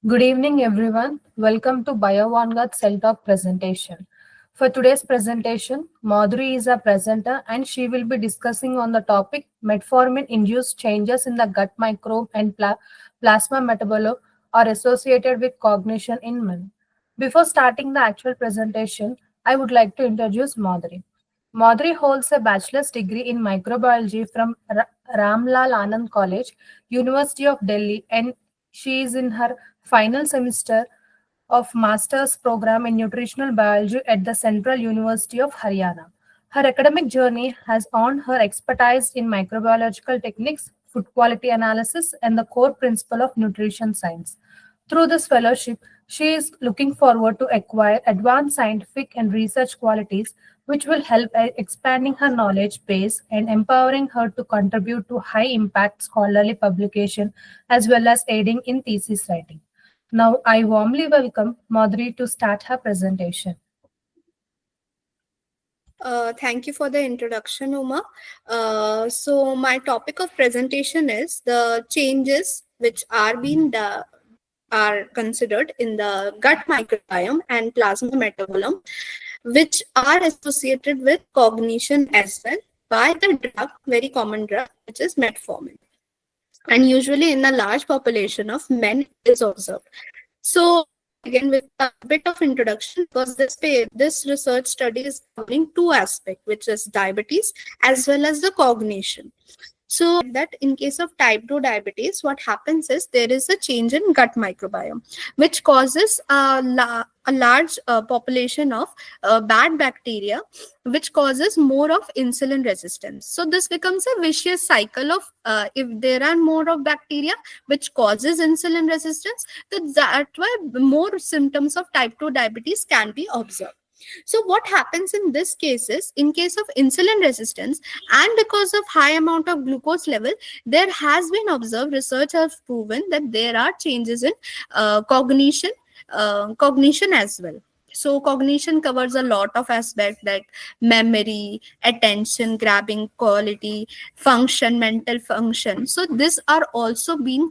Good evening, everyone. Welcome to BioVanguard Cell Talk presentation. For today's presentation, Madhuri is a presenter and she will be discussing on the topic metformin-induced changes in the gut microbe and plasma metabolo are associated with cognition in men. Before starting the actual presentation, I would like to introduce Madhuri. Madhuri holds a bachelor's degree in microbiology from Ramlal Anand College, University of Delhi, and she is in her final semester of master's program in nutritional biology at the Central University of Haryana. Her academic journey has earned her expertise in microbiological techniques, food quality analysis, and the core principle of nutrition science. Through this fellowship, she is looking forward to acquire advanced scientific and research qualities which will help expanding her knowledge base and empowering her to contribute to high impact scholarly publication as well as aiding in thesis writing. Now, I warmly welcome Madhuri to start her presentation. Thank you for the introduction, Uma. So my topic of presentation is the changes which are considered in the gut microbiome and plasma metabolome, which are associated with cognition as well by the drug, very common drug, which is metformin. And usually in a large population of men is observed. So again with a bit of introduction, because this research study is covering two aspects, which is diabetes as well as the cognition. So that in case of type 2 diabetes, what happens is there is a change in gut microbiome, which causes a large population of bad bacteria, which causes more of insulin resistance. So this becomes a vicious cycle of if there are more of bacteria which causes insulin resistance, that's why more symptoms of type 2 diabetes can be observed. So what happens in this case is, in case of insulin resistance and because of high amount of glucose level, there has been observed, research has proven that there are changes in cognition as well. So cognition covers a lot of aspects like memory, attention, grabbing quality, function, mental function. So these are also being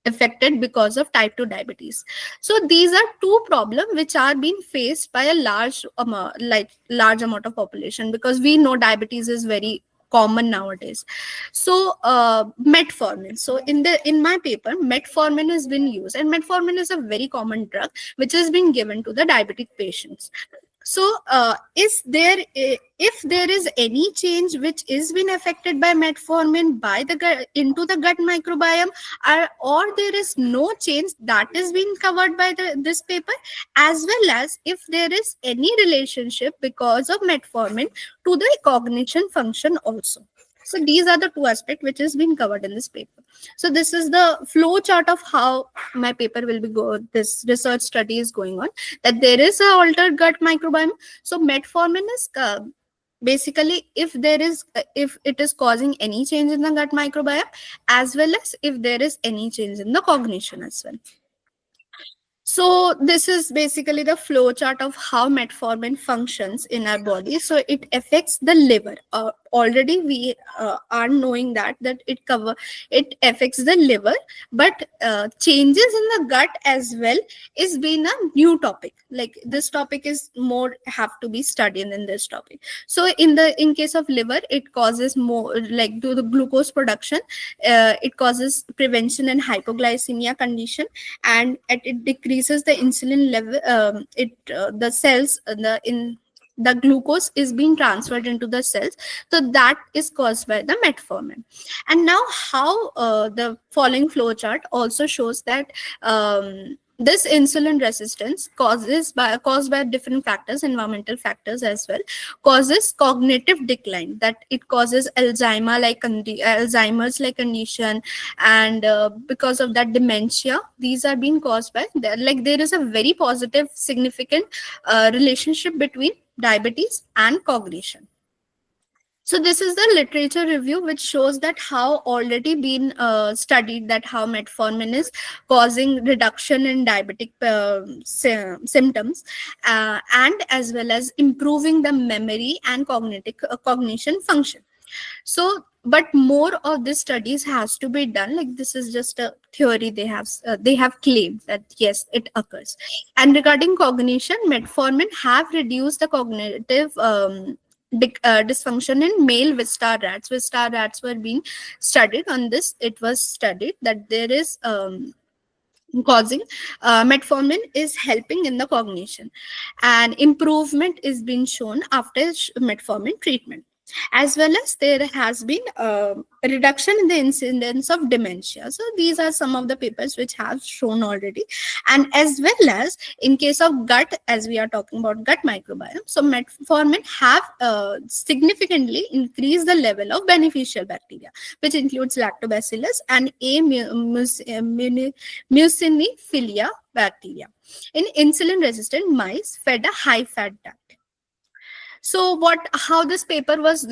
affected because of type 2 diabetes. So these are two problems which are being faced by a large amount of population, because we know diabetes is very common nowadays. So metformin, so in my paper, metformin has been used, and metformin is a very common drug which has been given to the diabetic patients. So if there is any change which is been affected by metformin by the into the gut microbiome, or there is no change, that is being covered by this paper, as well as if there is any relationship because of metformin to the cognition function also. So these are the two aspects which is being covered in this paper. So this is the flow chart of how my paper will be this research study is going on, that there is a altered gut microbiome. So metformin is basically if it is causing any change in the gut microbiome, as well as if there is any change in the cognition as well. So this is basically the flow chart of how metformin functions in our body. So it affects the liver. Already we are knowing that it affects the liver, but changes in the gut as well is been a new topic. Like this topic is more have to be studied in this topic. So in case of liver, it causes more like to the glucose production. It causes prevention and hypoglycemia condition, and it decreases the insulin level. The cells the glucose is being transferred into the cells, so that is caused by the metformin. And now how the following flow chart also shows that this insulin resistance caused by different factors, environmental factors as well, causes cognitive decline, that it causes Alzheimer's like condition, and because of that dementia. These are being caused by there is a very positive significant relationship between diabetes and cognition. So this is the literature review which shows that how already been studied that how metformin is causing reduction in diabetic symptoms, and as well as improving the memory and cognition function. So but more of these studies has to be done. Like, this is just a theory they have claimed that yes, it occurs. And regarding cognition, metformin have reduced the cognitive dysfunction in male vista rats. Vista rats were being studied on this. It was studied that there is causing metformin is helping in the cognition, and improvement is being shown after metformin treatment. As well as there has been a reduction in the incidence of dementia. So these are some of the papers which have shown already. And as well as in case of gut, as we are talking about gut microbiome, so metformin have significantly increased the level of beneficial bacteria, which includes lactobacillus and muciniphila bacteria in insulin resistant mice fed a high fat diet. So how this paper was,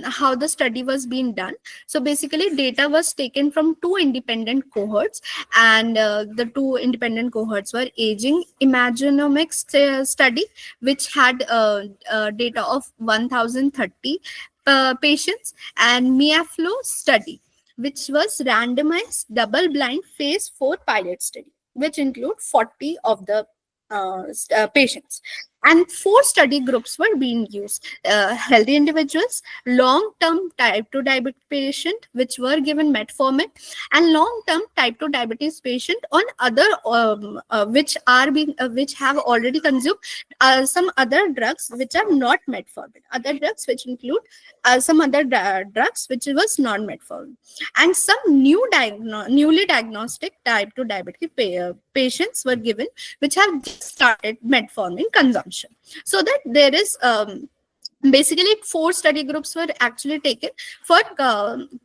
how the study was being done. So basically data was taken from two independent cohorts, and the two independent cohorts were aging imagenomics study, which had data of 1030 patients, and miaflo study, which was randomized double blind phase 4 pilot study, which include 40 of the patients. And 4 study groups were being used: healthy individuals, long-term type 2 diabetes patient, which were given metformin, and long-term type 2 diabetes patient on other which have already consumed some other drugs which are not metformin, other drugs which include some other drugs which was non-metformin, and some newly diagnostic type 2 diabetic patients were given, which have just started metformin consumption. So that there is basically 4 study groups were actually taken for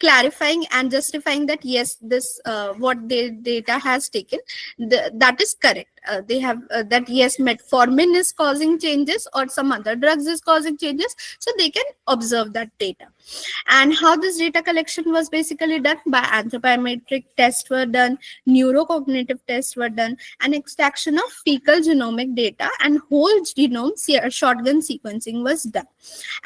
clarifying and justifying that yes, this what their data has taken, that is correct. They have that yes, metformin is causing changes or some other drugs is causing changes, so they can observe that data. And how this data collection was basically done: by anthropometric tests were done, neurocognitive tests were done, and extraction of fecal genomic data and whole genome shotgun sequencing was done.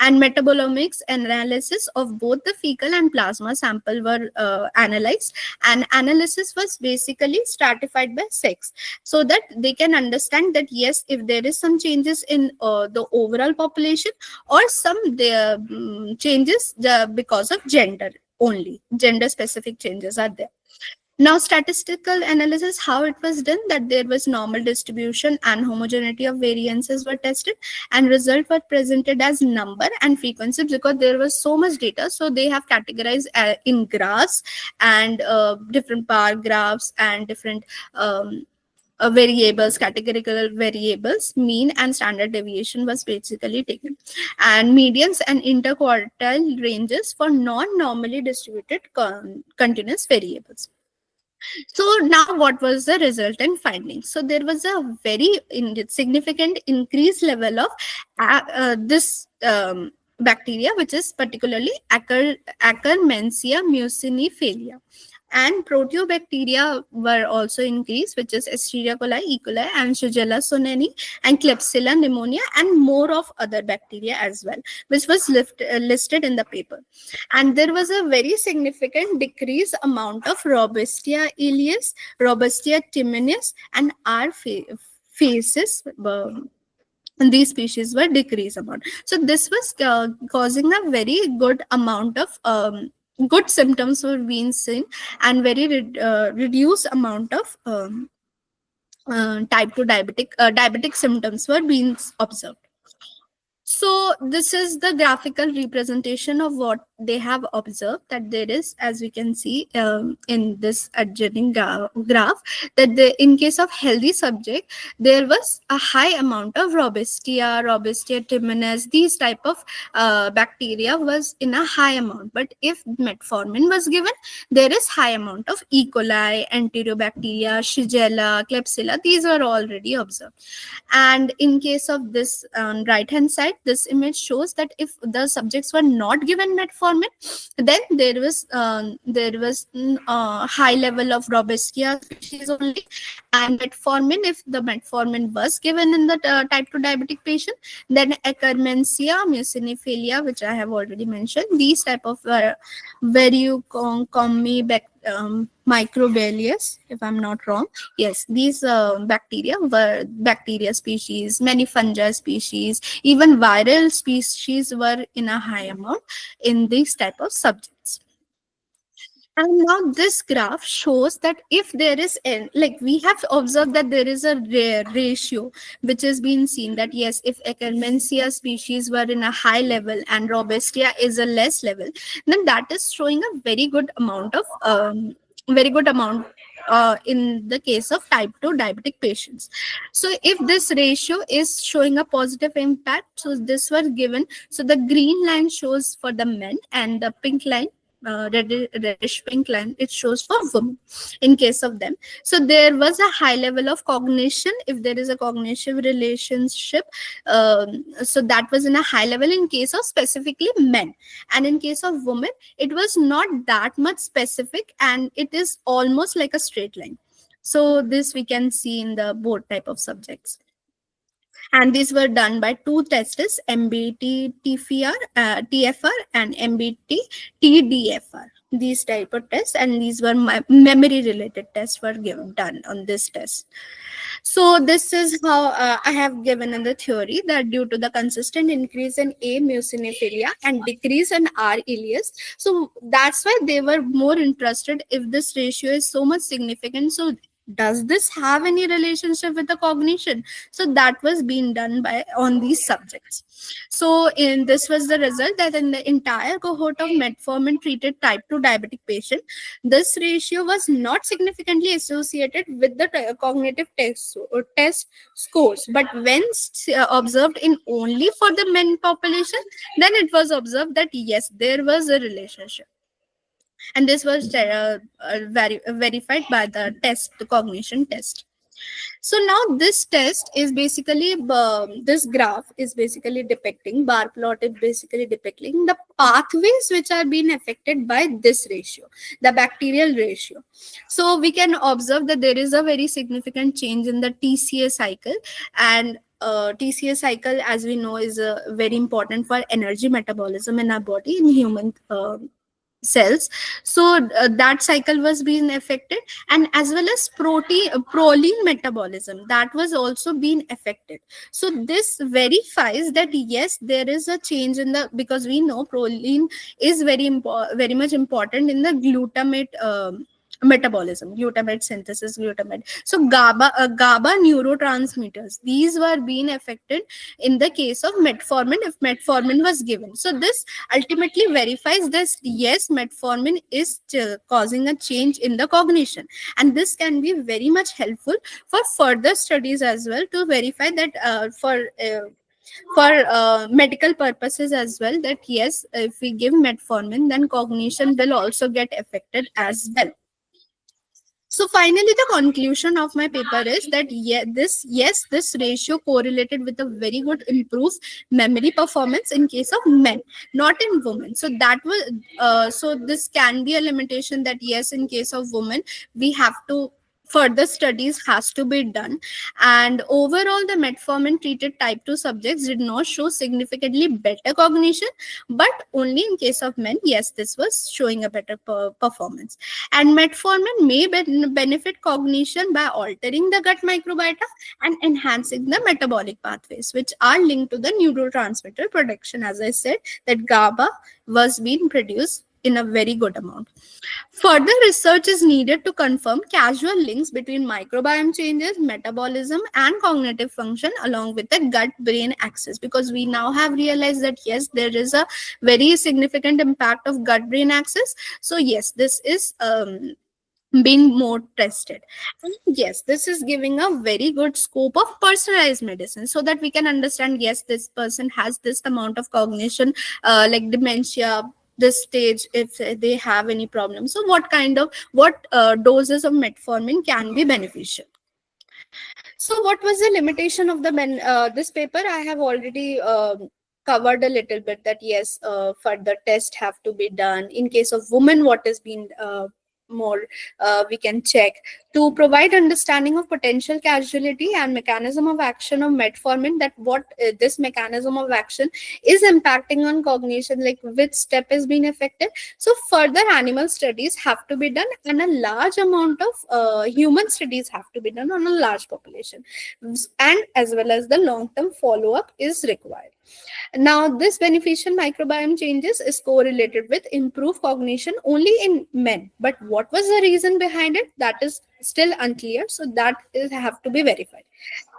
And metabolomics analysis of both the fecal and plasma sample were analyzed, and analysis was basically stratified by sex, so that they can understand that yes, if there is some changes in the overall population, or some changes because of gender, only gender specific changes are there. Now, statistical analysis, how it was done: that there was normal distribution and homogeneity of variances were tested, and results were presented as number and frequency, because there was so much data. So they have categorized in graphs, and different bar graphs, and different variables, categorical variables. Mean and standard deviation was basically taken, and medians and interquartile ranges for non-normally distributed continuous variables. So now what was the resultant findings? So there was a very significant increased level of this bacteria, which is particularly Akkermansia muciniphila. And proteobacteria were also increased, which is Escherichia coli, E. coli, and Shigella sonini, and Klebsiella pneumonia, and more of other bacteria as well, which was listed in the paper. And there was a very significant decrease amount of Robusta ileus, Robusta timinis, and R. faeces. And these species were decreased amount. So this was causing a very good amount of good symptoms were being seen, and very reduced amount of type 2 diabetic symptoms were being observed. So this is the graphical representation of what they have observed, that there is, as we can see in this adjoining graph, that in case of healthy subject, there was a high amount of Robusta timinis, these type of bacteria was in a high amount. But if metformin was given, there is high amount of E. coli, Enterobacteria, Shigella, Klebsiella, these are already observed. And in case of this right hand side, this image shows that if the subjects were not given metformin, then there was high level of Robesia species only, and metformin, if the metformin was given in the type 2 diabetic patient, then Akkermansia, mucinephalia, which I have already mentioned, these type of microbials, if I'm not wrong. Yes, these bacteria were bacteria species, many fungi species, even viral species were in a high amount in these type of subjects. And now this graph shows that if there is like we have observed that there is a ratio which has been seen, that yes, if Akkermansia species were in a high level and Robusta is a less level, then that is showing a very good amount in the case of type 2 diabetic patients. So if this ratio is showing a positive impact, so this was given, so the green line shows for the men and the pink line, reddish pink line, it shows for women in case of them. So there was a high level of cognition, if there is a cognitive relationship, so that was in a high level in case of specifically men, and in case of women it was not that much specific, and it is almost like a straight line. So this we can see in the both type of subjects, and these were done by two tests, TFR and MBT-TDFR. These type of tests, and these were memory related tests were done on this test. So this is how I have given in the theory that due to the consistent increase in A mucinephalia and decrease in R ileus, so that's why they were more interested if this ratio is so much significant. So does this have any relationship with the cognition? So that was being done by on these subjects. So in this was the result that in the entire cohort of metformin treated type 2 diabetic patient, this ratio was not significantly associated with the cognitive test scores, but when observed in only for the men population, then it was observed that yes, there was a relationship, and this was verified by the cognition test. So now this test is basically, this graph is basically depicting, bar plot is basically depicting the pathways which are being affected by this ratio, the bacterial ratio. So we can observe that there is a very significant change in the TCA cycle, and TCA cycle, as we know, is very important for energy metabolism in our body in human cells. So that cycle was being affected, and as well as proline metabolism, that was also being affected. So this verifies that yes, there is a change in the, because we know proline is very much important in the glutamate metabolism, glutamate synthesis, glutamate. So GABA neurotransmitters, these were being affected in the case of metformin if metformin was given. So this ultimately verifies this, yes, metformin is causing a change in the cognition, and this can be very much helpful for further studies as well, to verify that for medical purposes as well, that yes, if we give metformin, then cognition will also get affected as well. So finally, the conclusion of my paper is that this ratio correlated with a very good improved memory performance in case of men, not in women. So that was so this can be a limitation, that yes, in case of women, we have to further studies has to be done, and overall the metformin treated type 2 subjects did not show significantly better cognition, but only in case of men, yes, this was showing a better performance. And metformin may benefit cognition by altering the gut microbiota and enhancing the metabolic pathways, which are linked to the neurotransmitter production. As I said, that GABA was being produced in a very good amount. Further research is needed to confirm causal links between microbiome changes, metabolism, and cognitive function along with the gut-brain axis, because we now have realized that yes, there is a very significant impact of gut-brain axis. So yes, this is being more tested. And yes, this is giving a very good scope of personalized medicine, so that we can understand, yes, this person has this amount of cognition, like dementia, this stage, if they have any problems, so what doses of metformin can be beneficial. So what was the limitation of this paper? I have already covered a little bit that yes, further tests have to be done. In case of women, what is being more we can check to provide understanding of potential causality and mechanism of action of metformin, that what this mechanism of action is impacting on cognition, like which step is being affected. So further animal studies have to be done, and a large amount of human studies have to be done on a large population, and as well as the long term follow up is required. Now, this beneficial microbiome changes is correlated with improved cognition only in men. But what was the reason behind it? That is still unclear. So that is have to be verified.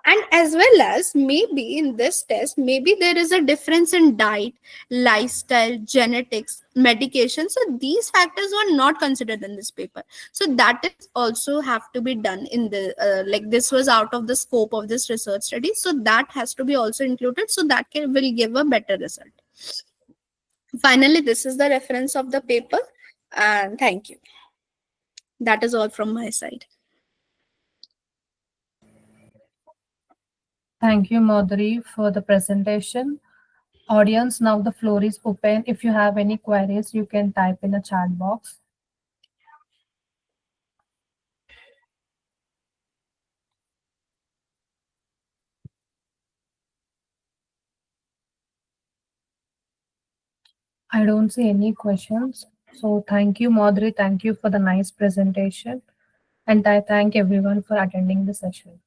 And as well as maybe in this test, maybe there is a difference in diet, lifestyle, genetics, medication. So these factors were not considered in this paper. So that is also have to be done in the like this was out of the scope of this research study. So that has to be also included. So that will give a better result. Finally, this is the reference of the paper, and thank you. That is all from my side. Thank you, Madhuri, for the presentation. Audience, now the floor is open. If you have any queries, you can type in a chat box. I don't see any questions. So thank you, Madhuri. Thank you for the nice presentation. And I thank everyone for attending the session.